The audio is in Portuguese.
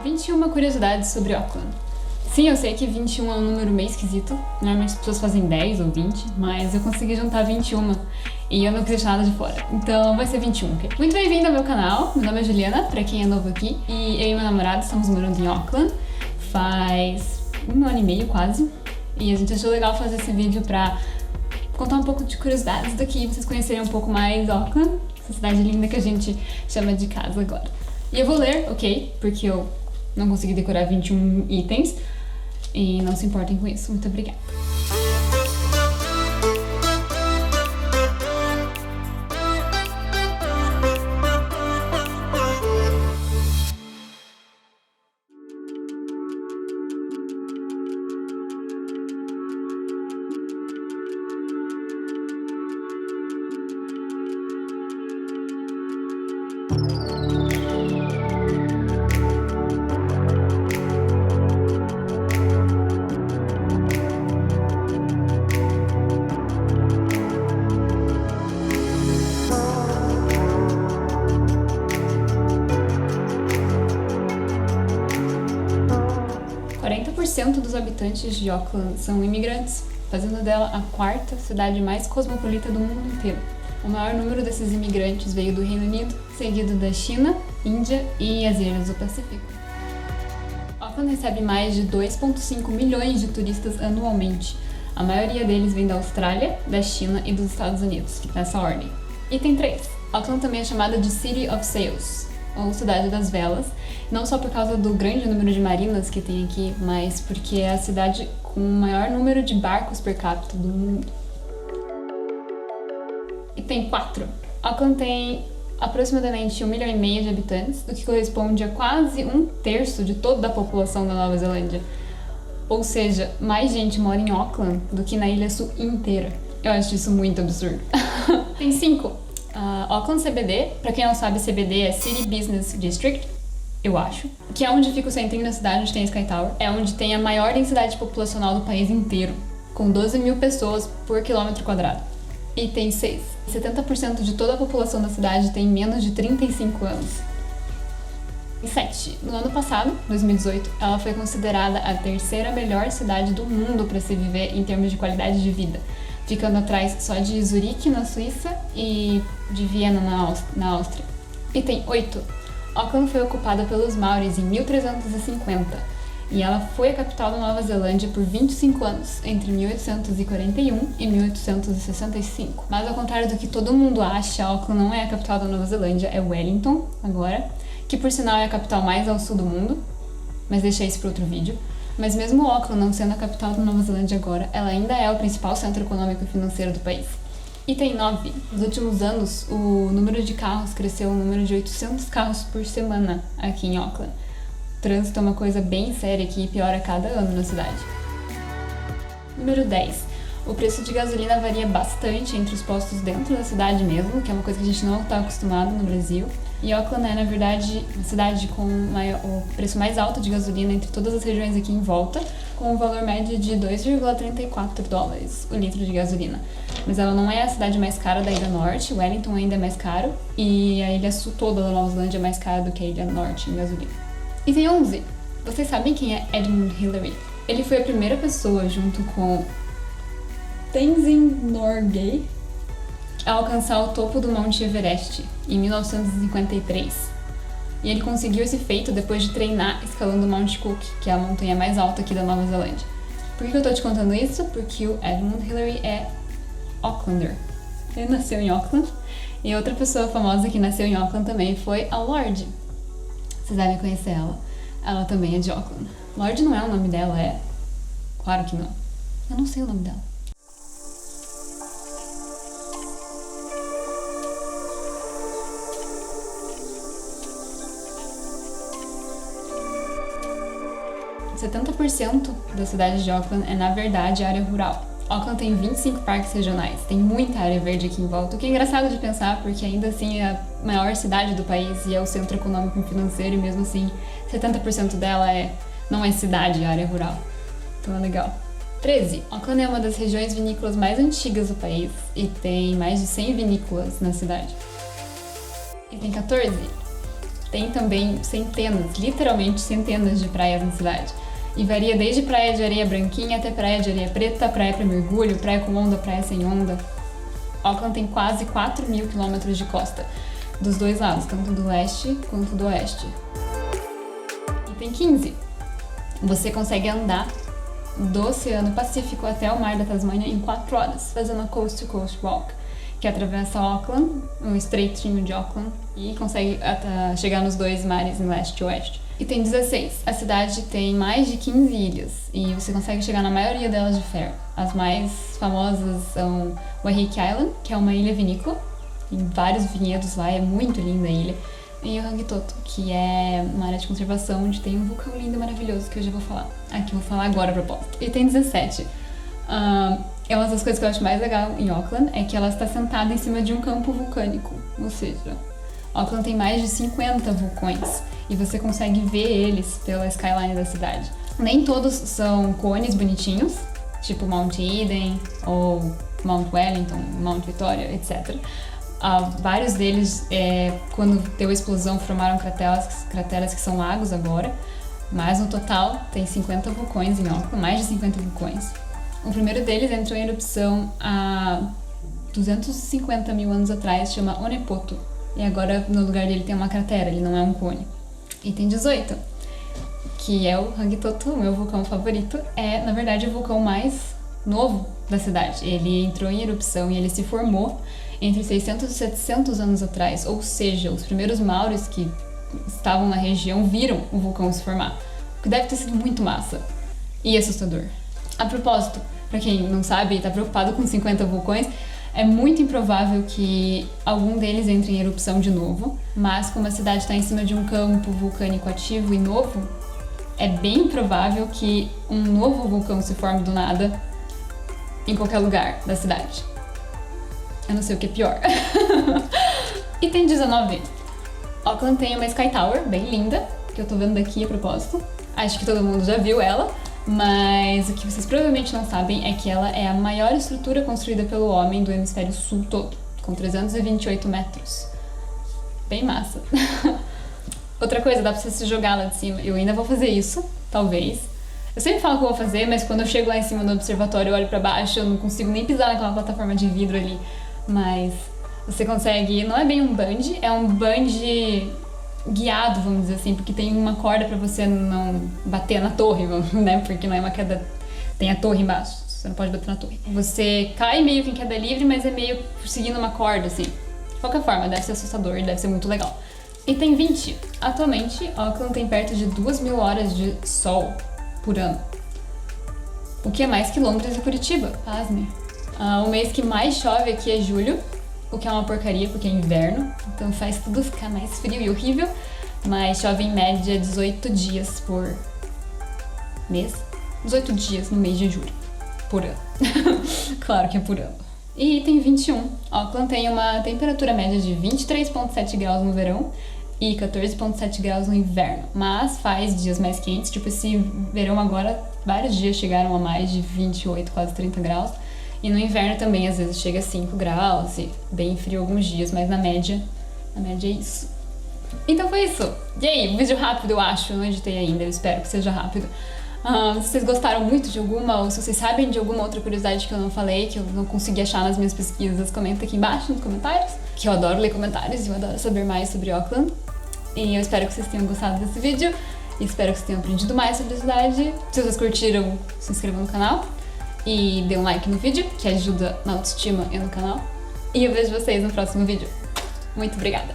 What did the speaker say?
21 curiosidades sobre Auckland. Sim, eu sei que 21 é um número meio esquisito. Normalmente as pessoas fazem 10 ou 20, mas eu consegui juntar 21 e eu não quis deixar nada de fora. Então vai ser 21, ok? Muito bem-vindo ao meu canal. Meu nome é Juliana, pra quem é novo aqui. E eu e meu namorado estamos morando em Auckland faz 1 ano e meio quase. E a gente achou legal fazer esse vídeo pra contar um pouco de curiosidades daqui, vocês conhecerem um pouco mais Auckland, essa cidade linda que a gente chama de casa agora. E eu vou ler, ok? Porque eu não consegui decorar 21 itens. E não se importem com isso. Muito obrigada. Dos habitantes de Auckland são imigrantes, fazendo dela a 4ª cidade mais cosmopolita do mundo inteiro. O maior número desses imigrantes veio do Reino Unido, seguido da China, Índia e as Ilhas do Pacífico. Auckland recebe mais de 2,5 milhões de turistas anualmente. A maioria deles vem da Austrália, da China e dos Estados Unidos, nessa ordem. Item 3. Auckland também é chamada de City of Sails, ou Cidade das Velas, não só por causa do grande número de marinas que tem aqui, mas porque é a cidade com o maior número de barcos per capita do mundo. E tem 4. Auckland tem aproximadamente 1,5 milhão de habitantes, o que corresponde a quase 1/3 de toda a população da Nova Zelândia. Ou seja, mais gente mora em Auckland do que na Ilha Sul inteira. Eu acho isso muito absurdo. Tem 5. Auckland CBD, pra quem não sabe, CBD é City Business District, eu acho, que é onde fica o centrinho da cidade, onde tem a Sky Tower, é onde tem a maior densidade populacional do país inteiro, com 12 mil pessoas por quilômetro quadrado. E tem 6. 70% de toda a população da cidade tem menos de 35 anos. E 7. No ano passado, 2018, ela foi considerada a 3ª melhor cidade do mundo para se viver em termos de qualidade de vida, ficando atrás só de Zurique, na Suíça, e de Viena, na Áustria. E tem 8. Auckland foi ocupada pelos Maoris em 1350, e ela foi a capital da Nova Zelândia por 25 anos, entre 1841 e 1865. Mas ao contrário do que todo mundo acha, Auckland não é a capital da Nova Zelândia, é Wellington, agora, que por sinal é a capital mais ao sul do mundo, mas deixei isso para outro vídeo. Mas mesmo Auckland não sendo a capital da Nova Zelândia agora, ela ainda é o principal centro econômico e financeiro do país. Item 9. Nos últimos anos, o número de carros cresceu um número de 800 carros por semana aqui em Auckland. O trânsito é uma coisa bem séria aqui e piora a cada ano na cidade. Número 10. O preço de gasolina varia bastante entre os postos dentro da cidade mesmo, que é uma coisa que a gente não está acostumado no Brasil. E Auckland é, na verdade, a cidade com o preço mais alto de gasolina entre todas as regiões aqui em volta, com um valor médio de 2,34 dólares o litro de gasolina. Mas ela não é a cidade mais cara da Ilha Norte, Wellington ainda é mais caro, e a Ilha Sul toda da Nova Zelândia é mais cara do que a Ilha Norte em gasolina. E tem 11. Vocês sabem quem é Edmund Hillary? Ele foi a primeira pessoa, junto com Tenzin Norgay, a alcançar o topo do Monte Everest em 1953. E ele conseguiu esse feito depois de treinar escalando o Mount Cook, que é a montanha mais alta aqui da Nova Zelândia. Por que eu tô te contando isso? Porque o Edmund Hillary é Aucklander. Ele nasceu em Auckland. E outra pessoa famosa que nasceu em Auckland também foi a Lorde. Vocês devem conhecer ela. Ela também é de Auckland. Lorde não é o nome dela, é? Claro que não. Eu não sei o nome dela. O 70% da cidade de Auckland é, na verdade, área rural. Auckland tem 25 parques regionais, tem muita área verde aqui em volta, o que é engraçado de pensar, porque ainda assim é a maior cidade do país e é o centro econômico e financeiro, e mesmo assim 70% dela não é cidade, é área rural. Então é legal. 13. Auckland é uma das regiões vinícolas mais antigas do país e tem mais de 100 vinícolas na cidade. Item 14. tem também centenas, literalmente centenas de praias na cidade. E varia desde praia de areia branquinha até praia de areia preta, praia para mergulho, praia com onda, praia sem onda. Auckland tem quase 4.000 quilômetros de costa, dos dois lados, tanto do leste quanto do oeste. E tem 15. Você consegue andar do Oceano Pacífico até o Mar da Tasmânia em 4 horas, fazendo a Coast to Coast Walk, que atravessa Auckland, um estreitinho de Auckland, e consegue chegar nos dois mares em leste e oeste. E tem 16. A cidade tem mais de 15 ilhas e você consegue chegar na maioria delas de ferro. As mais famosas são Waiheke Island, que é uma ilha vinícola, tem vários vinhedos lá, é muito linda a ilha. E o Rangitoto, que é uma área de conservação onde tem um vulcão lindo e maravilhoso que eu já vou falar. Aqui eu vou falar agora a propósito. E tem 17. É uma das coisas que eu acho mais legal em Auckland, é que ela está sentada em cima de um campo vulcânico. Ou seja, Auckland tem mais de 50 vulcões e você consegue ver eles pela skyline da cidade. Nem todos são cones bonitinhos, tipo Mount Eden ou Mount Wellington, Mount Victoria, etc. Vários deles, quando deu a explosão, formaram crateras que são lagos agora, mas no total tem 50 vulcões em Auckland, mais de 50 vulcões. O primeiro deles entrou em erupção há 250 mil anos atrás, chama Onepoto, e agora no lugar dele tem uma cratera, ele não é um cone. E tem 18, que é o Rangitoto, o meu vulcão favorito, é na verdade o vulcão mais novo da cidade. Ele entrou em erupção e ele se formou entre 600 e 700 anos atrás, ou seja, os primeiros maoris que estavam na região viram o vulcão se formar, o que deve ter sido muito massa e assustador. A propósito, pra quem não sabe e tá preocupado com 50 vulcões, é muito improvável que algum deles entre em erupção de novo, mas como a cidade está em cima de um campo vulcânico ativo e novo, é bem provável que um novo vulcão se forme do nada em qualquer lugar da cidade. Eu não sei o que é pior. E tem 19. Auckland tem uma Sky Tower bem linda, que eu tô vendo daqui a propósito. Acho que todo mundo já viu ela, mas o que vocês provavelmente não sabem é que ela é a maior estrutura construída pelo homem do hemisfério sul todo, com 328 metros. Bem massa. Outra coisa, dá pra você se jogar lá de cima. Eu ainda vou fazer isso, talvez. Eu sempre falo que eu vou fazer, mas quando eu chego lá em cima do observatório e olho pra baixo, eu não consigo nem pisar naquela plataforma de vidro ali. Mas você consegue, não é bem um bungee, é um bungee guiado, vamos dizer assim, porque tem uma corda pra você não bater na torre, né? Porque não é uma queda, tem a torre embaixo, você não pode bater na torre. Você cai meio que em queda livre, mas é meio seguindo uma corda, assim. De qualquer forma, deve ser assustador, deve ser muito legal. E tem 20. Atualmente, Auckland tem perto de 2.000 horas de sol por ano. O que é mais que Londres e Curitiba, pasme. O mês que mais chove aqui é julho, o que é uma porcaria porque é inverno, então faz tudo ficar mais frio e horrível, mas chove em média 18 dias por mês, 18 dias no mês de julho, por ano. Claro que é por ano. E tem 21. Auckland tem uma temperatura média de 23,7 graus no verão e 14,7 graus no inverno, mas faz dias mais quentes, tipo esse verão agora, vários dias chegaram a mais de 28, quase 30 graus. E no inverno também, às vezes, chega a 5 graus, e bem frio alguns dias, mas na média é isso. Então foi isso. E aí, um vídeo rápido, eu acho, eu não editei ainda, eu espero que seja rápido. Se vocês gostaram muito de alguma, ou se vocês sabem de alguma outra curiosidade que eu não falei, que eu não consegui achar nas minhas pesquisas, comenta aqui embaixo nos comentários, que eu adoro ler comentários e eu adoro saber mais sobre Auckland. E eu espero que vocês tenham gostado desse vídeo, e espero que vocês tenham aprendido mais sobre a cidade. Se vocês curtiram, se inscrevam no canal. E dê um like no vídeo, que ajuda na autoestima e no canal. E eu vejo vocês no próximo vídeo. Muito obrigada!